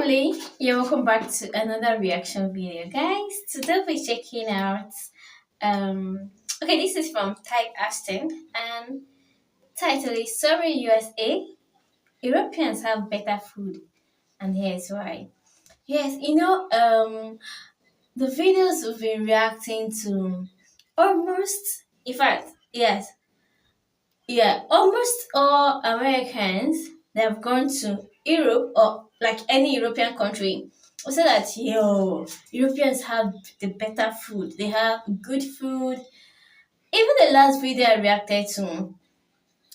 family, you're welcome back to another reaction video, guys. Today we're checking out okay, this is from Type Ashton, and title is Sorry USA, Europeans have better food, and here's why. Yes, the videos we've been reacting to, almost, in fact, yes, yeah, almost all Americans, they have gone to Europe or like any European country. We say that Europeans have the better food. They have good food. Even the last video I reacted to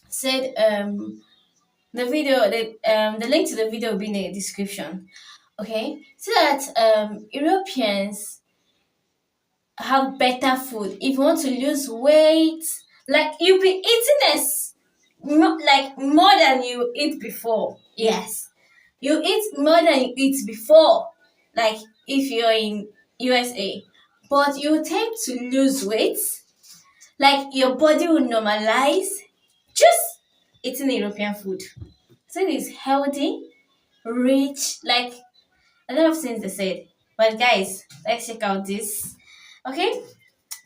said the link to the video will be in the description. Okay, so that Europeans have better food. If you want to lose weight, like you'll be eating more than you eat before. Yes, you eat more than you eat before. Like if you're in USA, but you tend to lose weight. Like your body will normalize just eating European food. So it is healthy, rich, like a lot of things they said. But guys, let's check out this. Okay,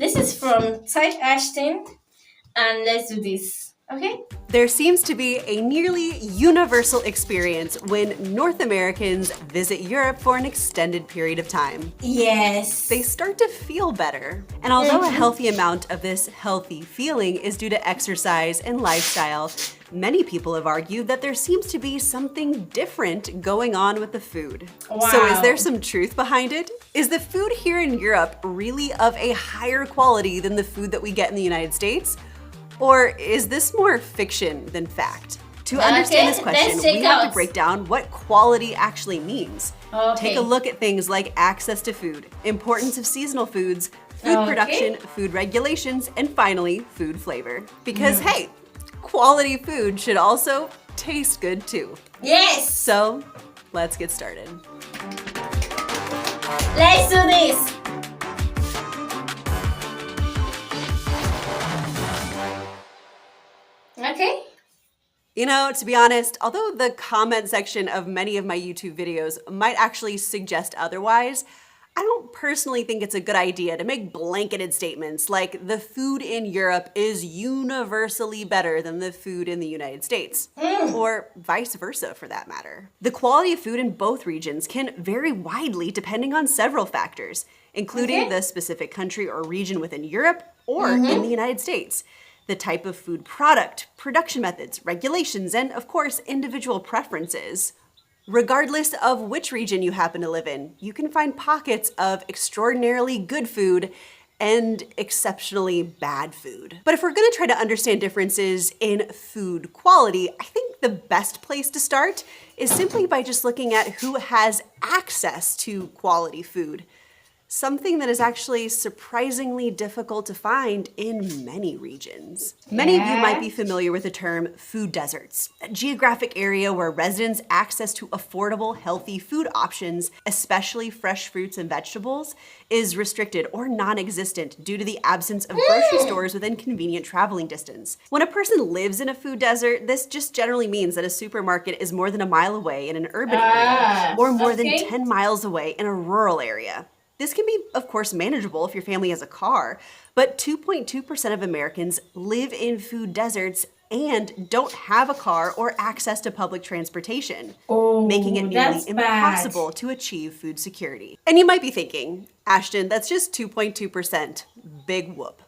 this is from Type Ashton, and let's do this. Okay. There seems to be a nearly universal experience when North Americans visit Europe for an extended period of time. Yes. They start to feel better. And although a healthy amount of this healthy feeling is due to exercise and lifestyle, many people have argued that there seems to be something different going on with the food. Wow. So is there some truth behind it? Is the food here in Europe really of a higher quality than the food that we get in the United States? Or is this more fiction than fact? To understand this question, we have to break down what quality actually means. Take a look at things like access to food, importance of seasonal foods, food production, food regulations, and finally, food flavor. Because hey, quality food should also taste good too. Yes! So, let's get started. Let's do this! Okay. You know, to be honest, although the comment section of many of my YouTube videos might actually suggest otherwise, I don't personally think it's a good idea to make blanketed statements like the food in Europe is universally better than the food in the United States, or vice versa for that matter. The quality of food in both regions can vary widely depending on several factors, including the specific country or region within Europe or in the United States, the type of food product, production methods, regulations, and of course, individual preferences. Regardless of which region you happen to live in, you can find pockets of extraordinarily good food and exceptionally bad food. But if we're gonna try to understand differences in food quality, I think the best place to start is simply by just looking at who has access to quality food. Something that is actually surprisingly difficult to find in many regions. Many of you might be familiar with the term food deserts, a geographic area where residents' access to affordable, healthy food options, especially fresh fruits and vegetables, is restricted or non-existent due to the absence of grocery stores within convenient traveling distance. When a person lives in a food desert, this just generally means that a supermarket is more than a mile away in an urban area, or more than 10 miles away in a rural area. This can be, of course, manageable if your family has a car, but 2.2% of Americans live in food deserts and don't have a car or access to public transportation, making it nearly impossible to achieve food security. And you might be thinking, Ashton, that's just 2.2%, big whoop.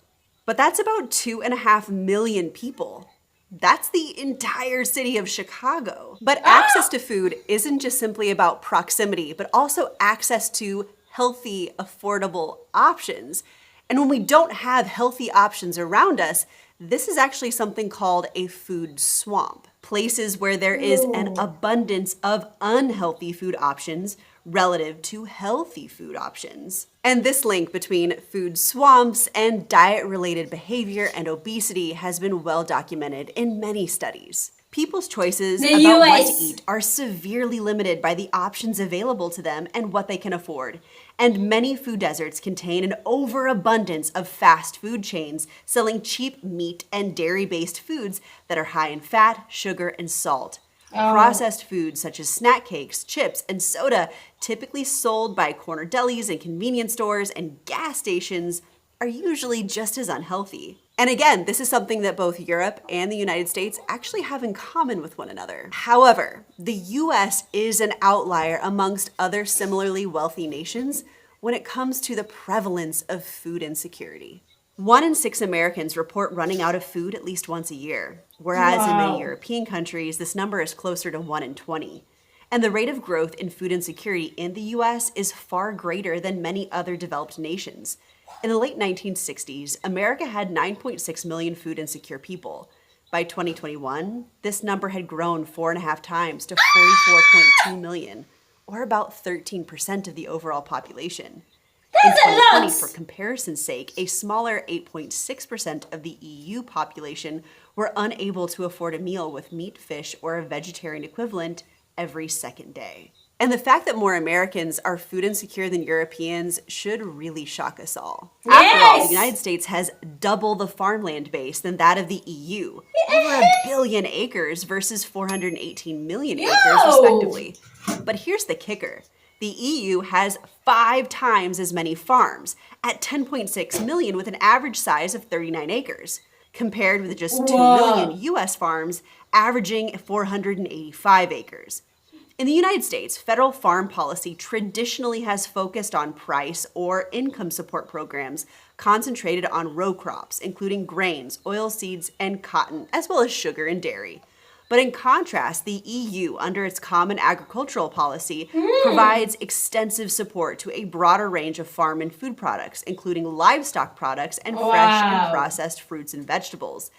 But that's about 2.5 million people. That's the entire city of Chicago. But access to food isn't just simply about proximity, but also access to healthy, affordable options. And when we don't have healthy options around us, this is actually something called a food swamp. Places where there is an abundance of unhealthy food options relative to healthy food options. And this link between food swamps and diet-related behavior and obesity has been well documented in many studies. People's choices about what to eat are severely limited by the options available to them and what they can afford. And many food deserts contain an overabundance of fast food chains selling cheap meat and dairy-based foods that are high in fat, sugar, and salt. Oh, Processed foods such as snack cakes, chips, and soda, typically sold by corner delis and convenience stores and gas stations, are usually just as unhealthy. And again, this is something that both Europe and the United States actually have in common with one another. However, the US is an outlier amongst other similarly wealthy nations when it comes to the prevalence of food insecurity. 1 in 6 Americans report running out of food at least once a year, whereas in many wow. European countries, this number is closer to 1 in 20. And the rate of growth in food insecurity in the US is far greater than many other developed nations. In the late 1960s, America had 9.6 million food insecure people. By 2021, this number had grown 4.5 times to 44.2 million, or about 13% of the overall population. In That's a 2020, for lot. comparison's sake, a smaller 8.6% of the EU population were unable to afford a meal with meat, fish, or a vegetarian equivalent every second day. And the fact that more Americans are food insecure than Europeans should really shock us all. After all, the Yes. United States has double the farmland base than that of the EU, over a Yes. billion acres versus 418 million acres, Yo. respectively. But here's the kicker. The EU has 5 times as many farms, at 10.6 million with an average size of 39 acres, compared with just 2 million Wow. US farms averaging 485 acres. In the United States, federal farm policy traditionally has focused on price or income support programs concentrated on row crops, including grains, oilseeds, and cotton, as well as sugar and dairy. But in contrast, the EU, under its Common Agricultural Policy, provides extensive support to a broader range of farm and food products, including livestock products and fresh and Wow. processed fruits and vegetables.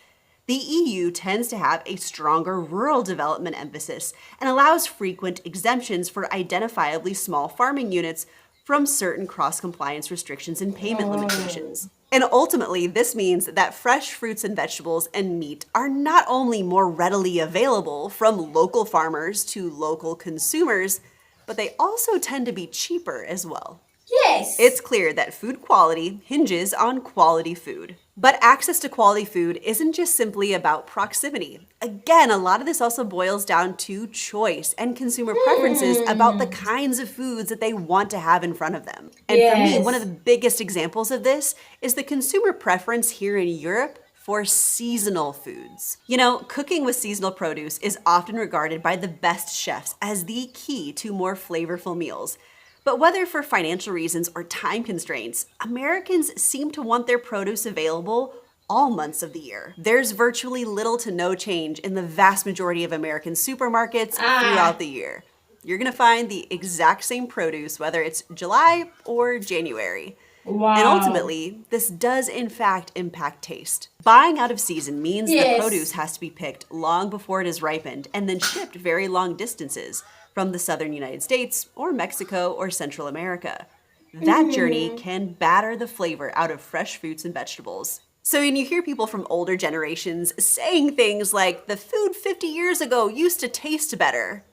The EU tends to have a stronger rural development emphasis and allows frequent exemptions for identifiably small farming units from certain cross-compliance restrictions and payment Oh. limitations. And ultimately, this means that fresh fruits and vegetables and meat are not only more readily available from local farmers to local consumers, but they also tend to be cheaper as well. Yes. It's clear that food quality hinges on quality food. But access to quality food isn't just simply about proximity. Again, a lot of this also boils down to choice and consumer preferences about the kinds of foods that they want to have in front of them. And for me, one of Yes. the biggest examples of this is the consumer preference here in Europe for seasonal foods. You know, cooking with seasonal produce is often regarded by the best chefs as the key to more flavorful meals. But whether for financial reasons or time constraints, Americans seem to want their produce available all months of the year. There's virtually little to no change in the vast majority of American supermarkets Ah. throughout the year. You're gonna find the exact same produce, whether it's July or January. And Wow. ultimately, this does in fact impact taste. Buying out of season means the produce Yes. has to be picked long before it is ripened and then shipped very long distances from the southern United States or Mexico or Central America. That journey Mm-hmm. can batter the flavor out of fresh fruits and vegetables. So when you hear people from older generations saying things like, the food 50 years ago used to taste better,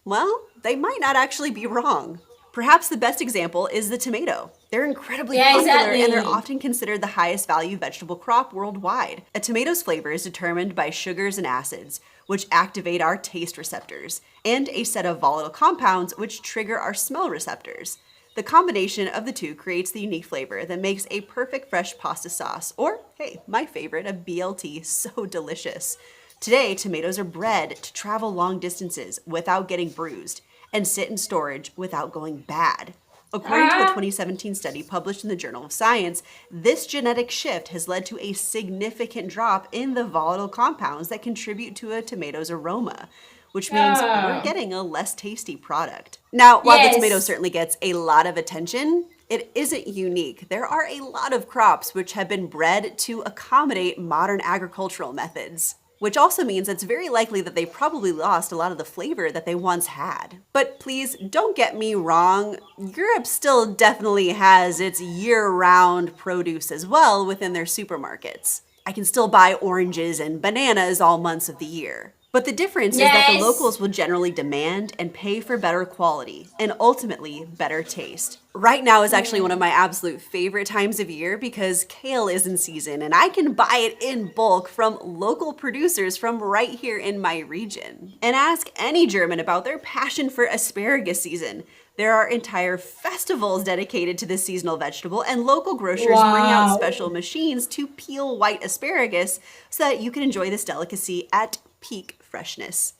well, they might not actually be wrong. Perhaps the best example is the tomato. They're incredibly Yeah, popular and they're exactly. often considered the highest value vegetable crop worldwide. A tomato's flavor is determined by sugars and acids, which activate our taste receptors, and a set of volatile compounds which trigger our smell receptors. The combination of the two creates the unique flavor that makes a perfect fresh pasta sauce, or, hey, my favorite, a BLT, so delicious. Today, tomatoes are bred to travel long distances without getting bruised and sit in storage without going bad. According to a Ah. 2017 study published in the Journal of Science, this genetic shift has led to a significant drop in the volatile compounds that contribute to a tomato's aroma, which means we're Ah. getting a less tasty product. Now, while the tomato Yes. certainly gets a lot of attention, it isn't unique. There are a lot of crops which have been bred to accommodate modern agricultural methods, which also means it's very likely that they probably lost a lot of the flavor that they once had. But please don't get me wrong, Europe still definitely has its year-round produce as well within their supermarkets. I can still buy oranges and bananas all months of the year. But the difference is that the Yes. locals will generally demand and pay for better quality and ultimately better taste. Right now is actually one of my absolute favorite times of year because kale is in season and I can buy it in bulk from local producers from right here in my region. And ask any German about their passion for asparagus season. There are entire festivals dedicated to this seasonal vegetable, and local grocers bring out Wow. special machines to peel white asparagus so that you can enjoy this delicacy at peak freshness.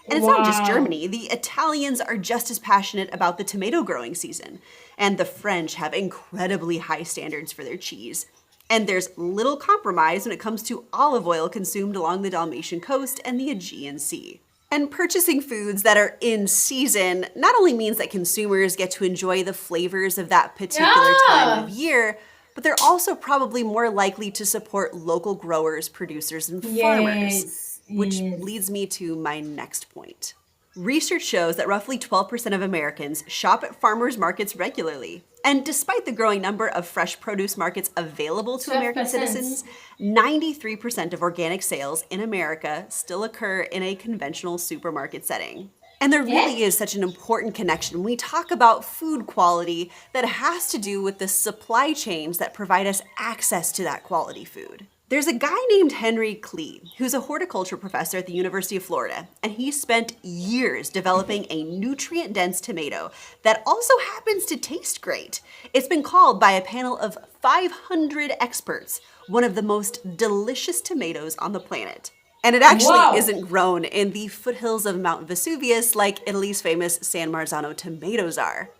And it's not just Wow. Germany. The Italians are just as passionate about the tomato growing season. And the French have incredibly high standards for their cheese. And there's little compromise when it comes to olive oil consumed along the Dalmatian coast and the Aegean Sea. And purchasing foods that are in season not only means that consumers get to enjoy the flavors of that particular time of Yeah. year, but they're also probably more likely to support local growers, producers, and farmers. Yes. Which Yes. leads me to my next point. Research shows that roughly 12% of Americans shop at farmers markets regularly. And despite the growing number of fresh produce markets available to American 12%. citizens, 93% of organic sales in America still occur in a conventional supermarket setting. And there Yeah. really is such an important connection when we talk about food quality that has to do with the supply chains that provide us access to that quality food. There's a guy named Henry Klee, who's a horticulture professor at the University of Florida, and he spent years developing a nutrient-dense tomato that also happens to taste great. It's been called by a panel of 500 experts one of the most delicious tomatoes on the planet. And it actually Wow. isn't grown in the foothills of Mount Vesuvius like Italy's famous San Marzano tomatoes are.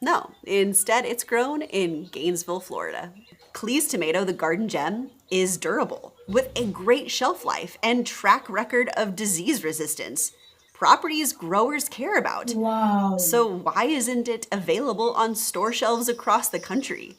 No, instead it's grown in Gainesville, Florida. Klee's tomato, the garden gem, is durable, with a great shelf life and track record of disease resistance, properties growers care about. Wow. So why isn't it available on store shelves across the country?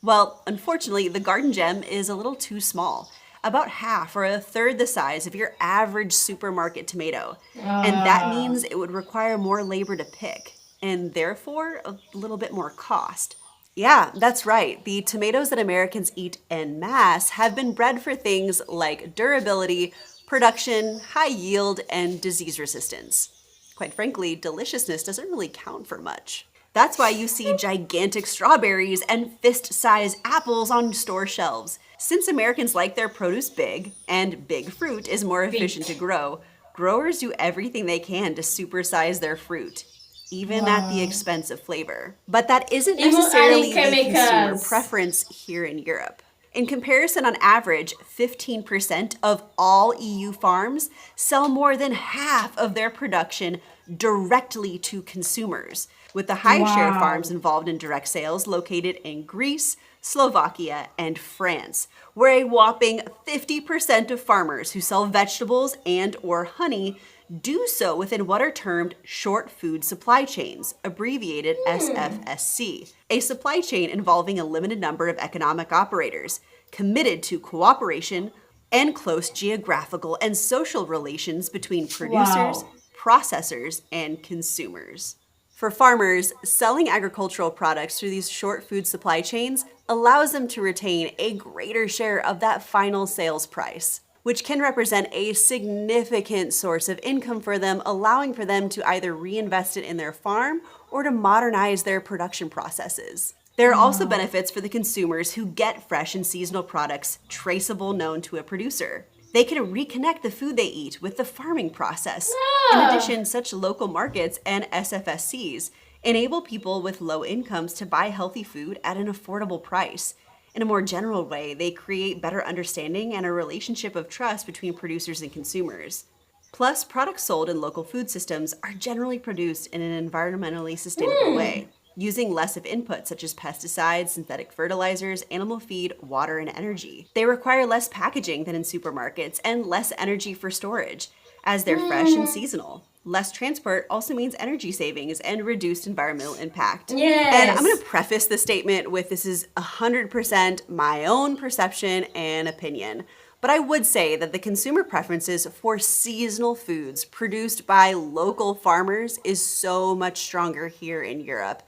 Well, unfortunately, the garden gem is a little too small, about half or a third the size of your average supermarket tomato. And that Ah. means it would require more labor to pick, and therefore a little bit more cost. Yeah, that's right. The tomatoes that Americans eat en masse have been bred for things like durability, production, high yield, and disease resistance. Quite frankly, deliciousness doesn't really count for much. That's why you see gigantic strawberries and fist-sized apples on store shelves. Since Americans like their produce big, and big fruit is more efficient to Big. grow, growers do everything they can to supersize their fruit, even at the Wow. expense of flavor. But that isn't Even adding necessarily the consumer chemicals. preference here in Europe. In comparison, on average, 15% of all EU farms sell more than half of their production directly to consumers, with the high share of farms Wow. involved in direct sales located in Greece, Slovakia, and France, where a whopping 50% of farmers who sell vegetables and or honey do so within what are termed short food supply chains, abbreviated SFSC, a supply chain involving a limited number of economic operators committed to cooperation and close geographical and social relations between producers, Wow. processors, and consumers. For farmers, selling agricultural products through these short food supply chains allows them to retain a greater share of that final sales price, which can represent a significant source of income for them, allowing for them to either reinvest it in their farm or to modernize their production processes. There are also Wow. benefits for the consumers who get fresh and seasonal products traceable known to a producer. They can reconnect the food they eat with the farming process. In Ah. addition, such local markets and SFSCs enable people with low incomes to buy healthy food at an affordable price. In a more general way, they create better understanding and a relationship of trust between producers and consumers. Plus, products sold in local food systems are generally produced in an environmentally sustainable way, using less of inputs such as pesticides, synthetic fertilizers, animal feed, water, and energy. They require less packaging than in supermarkets and less energy for storage, as they're fresh and Mm. seasonal. Less transport also means energy savings and reduced environmental impact. And I'm going Yes. to preface this statement with this is 100% my own perception and opinion. But I would say that the consumer preferences for seasonal foods produced by local farmers is so much stronger here in Europe.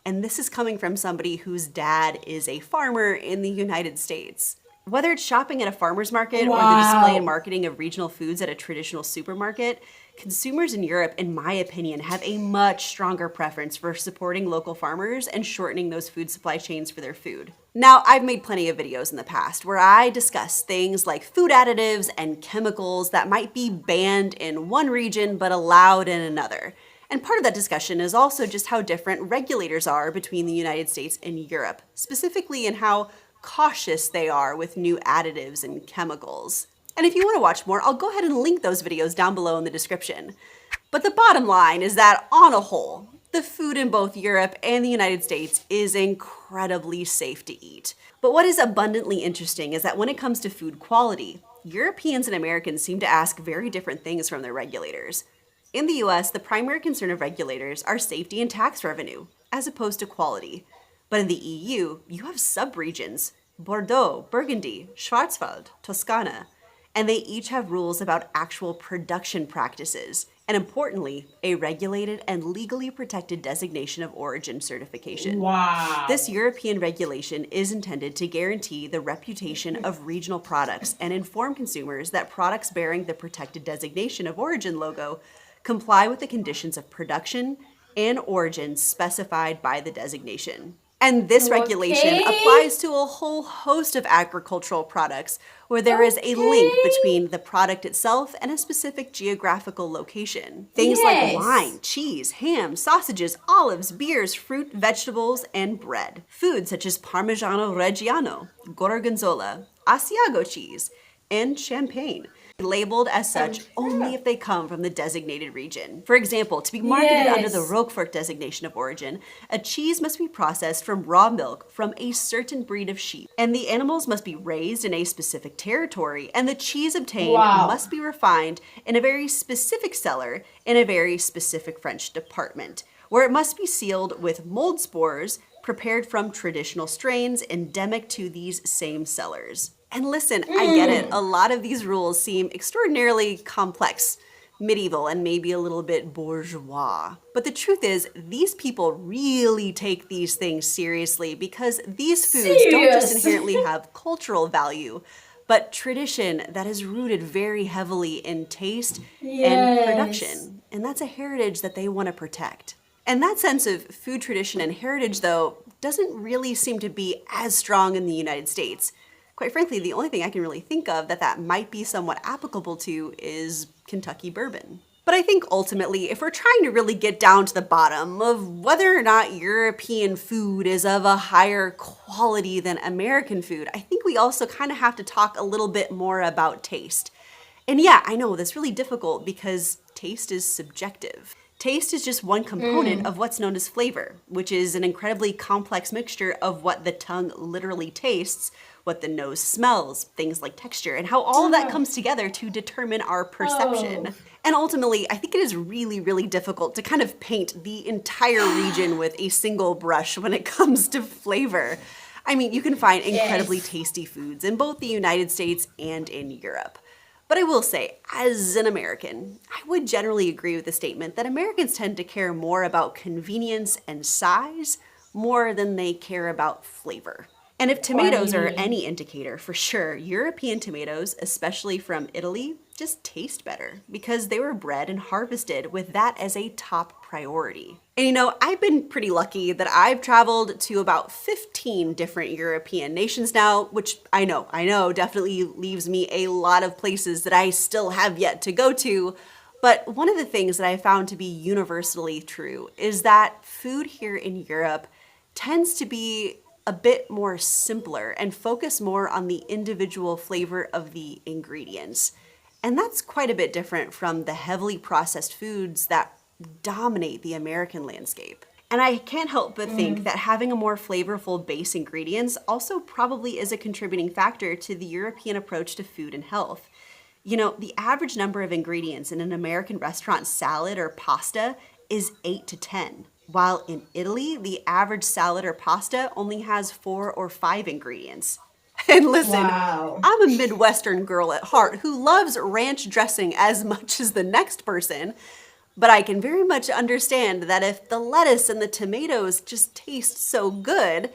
And this is coming from somebody whose dad is a farmer in the United States. Whether it's shopping at a farmer's market or the display and Wow. marketing of regional foods at a traditional supermarket, consumers in Europe, in my opinion, have a much stronger preference for supporting local farmers and shortening those food supply chains for their food. Now, I've made plenty of videos in the past where I discuss things like food additives and chemicals that might be banned in one region but allowed in another. And part of that discussion is also just how different regulators are between the United States and Europe, specifically in how cautious they are with new additives and chemicals. And if you want to watch more, I'll go ahead and link those videos down below in the description. But the bottom line is that on a whole, the food in both Europe and the United States is incredibly safe to eat. But what is abundantly interesting is that when it comes to food quality, Europeans and Americans seem to ask very different things from their regulators. In the US, the primary concern of regulators are safety and tax revenue, as opposed to quality. But in the EU, you have subregions: Bordeaux, Burgundy, Schwarzwald, Toscana, and they each have rules about actual production practices, and importantly, a regulated and legally protected designation of origin certification. Wow. This European regulation is intended to guarantee the reputation of regional products and inform consumers that products bearing the protected designation of origin logo comply with the conditions of production and origin specified by the designation. And this regulation Okay. applies to a whole host of agricultural products where there is a link Okay. between the product itself and a specific geographical location. Things like Yes. wine, cheese, ham, sausages, olives, beers, fruit, vegetables, and bread. Foods such as Parmigiano Reggiano, Gorgonzola, Asiago cheese, and champagne, labeled as such only if they come from the designated region. For example, to be marketed under the Yes. Roquefort designation of origin, a cheese must be processed from raw milk from a certain breed of sheep, and the animals must be raised in a specific territory, and the cheese obtained Wow. must be refined in a very specific cellar in a very specific French department, where it must be sealed with mold spores prepared from traditional strains endemic to these same cellars. And listen, I get it. A lot of these rules seem extraordinarily complex, medieval, and maybe a little bit bourgeois. But the truth is, these people really take these things seriously because these foods don't just Serious. inherently have cultural value, but tradition that is rooted very heavily in taste and Yes. production. And that's a heritage that they want to protect. And that sense of food tradition and heritage, though, doesn't really seem to be as strong in the United States. Quite frankly, the only thing I can really think of that might be somewhat applicable to is Kentucky bourbon. But I think ultimately, if we're trying to really get down to the bottom of whether or not European food is of a higher quality than American food, I think we also kind of have to talk a little bit more about taste. And yeah, I know that's really difficult because taste is subjective. Taste is just one component of what's known as flavor, which is an incredibly complex mixture of what the tongue literally tastes, what the nose smells, things like texture, and how all of that comes together to determine our perception. Oh. And ultimately, I think it is really, really difficult to kind of paint the entire region with a single brush when it comes to flavor. I mean, you can find incredibly Yes. tasty foods in both the United States and in Europe. But I will say, as an American, I would generally agree with the statement that Americans tend to care more about convenience and size more than they care about flavor. And if tomatoes are Funny. any indicator, for sure, European tomatoes, especially from Italy, just taste better because they were bred and harvested with that as a top priority. And you know, I've been pretty lucky that I've traveled to about 15 different European nations now, which I know definitely leaves me a lot of places that I still have yet to go to. But one of the things that I found to be universally true is that food here in Europe tends to be a bit more simpler and focus more on the individual flavor of the ingredients. And that's quite a bit different from the heavily processed foods that dominate the American landscape. And I can't help but think that having a more flavorful base ingredients also probably is a contributing factor to the European approach to food and health. You know, the average number of ingredients in an American restaurant salad or pasta is 8 to 10. While in Italy, the average salad or pasta only has 4 or 5 ingredients. And listen, Wow. I'm a Midwestern girl at heart who loves ranch dressing as much as the next person, but I can very much understand that if the lettuce and the tomatoes just taste so good,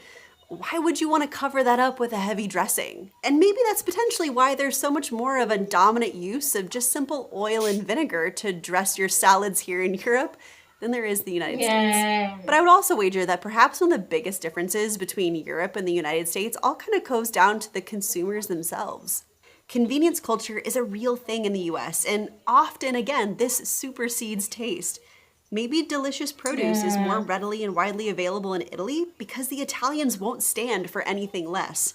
why would you want to cover that up with a heavy dressing? And maybe that's potentially why there's so much more of a dominant use of just simple oil and vinegar to dress your salads here in Europe than there is the United States. Yeah. But I would also wager that perhaps one of the biggest differences between Europe and the United States all kind of goes down to the consumers themselves. Convenience culture is a real thing in the US, and often, again, this supersedes taste. Maybe delicious produce is more Yeah. readily and widely available in Italy because the Italians won't stand for anything less.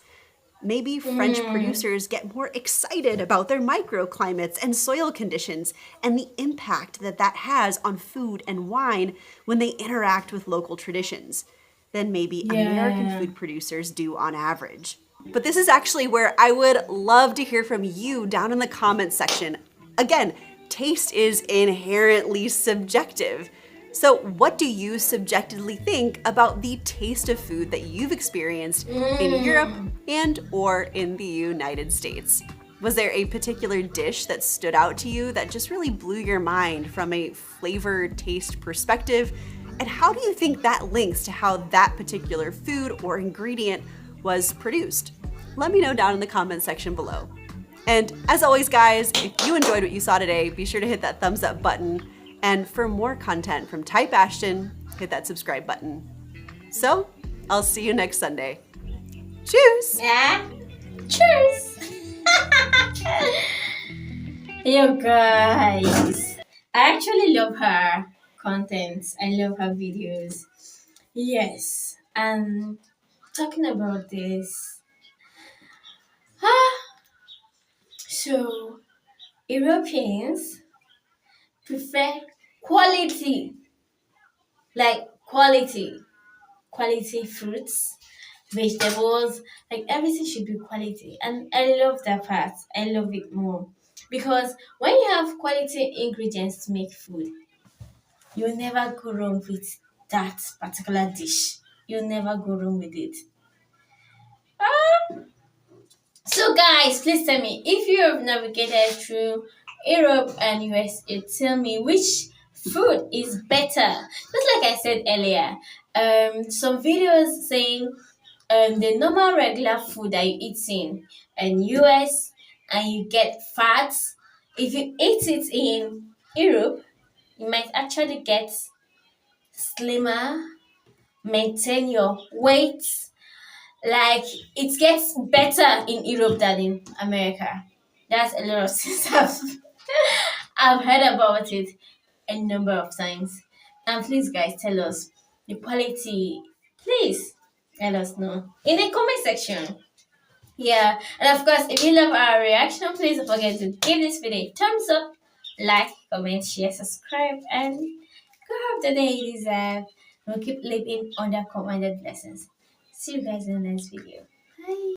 Maybe French producers get more excited about their microclimates and soil conditions and the impact that that has on food and wine when they interact with local traditions than maybe American Yeah. food producers do on average. But this is actually where I would love to hear from you down in the comments section. Again, taste is inherently subjective. So, what do you subjectively think about the taste of food that you've experienced in Europe and or in the United States? Was there a particular dish that stood out to you that just really blew your mind from a flavor taste perspective? And how do you think that links to how that particular food or ingredient was produced? Let me know down in the comments section below. And as always, guys, if you enjoyed what you saw today, be sure to hit that thumbs up button. And for more content from Type Ashton, hit that subscribe button. So, I'll see you next Sunday. Cheers! Yeah. Cheers. Yo, guys. I actually love her content. I love her videos. Yes. And talking about this. So, Europeans prefer quality, like quality fruits, vegetables, like everything should be quality. And I love that part. I love it more. Because when you have quality ingredients to make food, you'll never go wrong with that particular dish. You'll never go wrong with it. So, guys, please tell me if you have navigated through Europe and USA, tell me which food is better. Just like I said earlier, some videos saying the normal regular food that you eat in US and you get fat. If you eat it in Europe, you might actually get slimmer, maintain your weight, like it gets better in Europe than in America. That's a lot of things I've heard about it a number of times. And please, guys, tell us the quality. Please let us know in the comment section. Yeah, and of course, if you love our reaction, please don't forget to give this video a thumbs up, like, comment, share, subscribe, and go have the day you deserve. We'll keep living under commanded blessings. See you guys in the next video. Bye.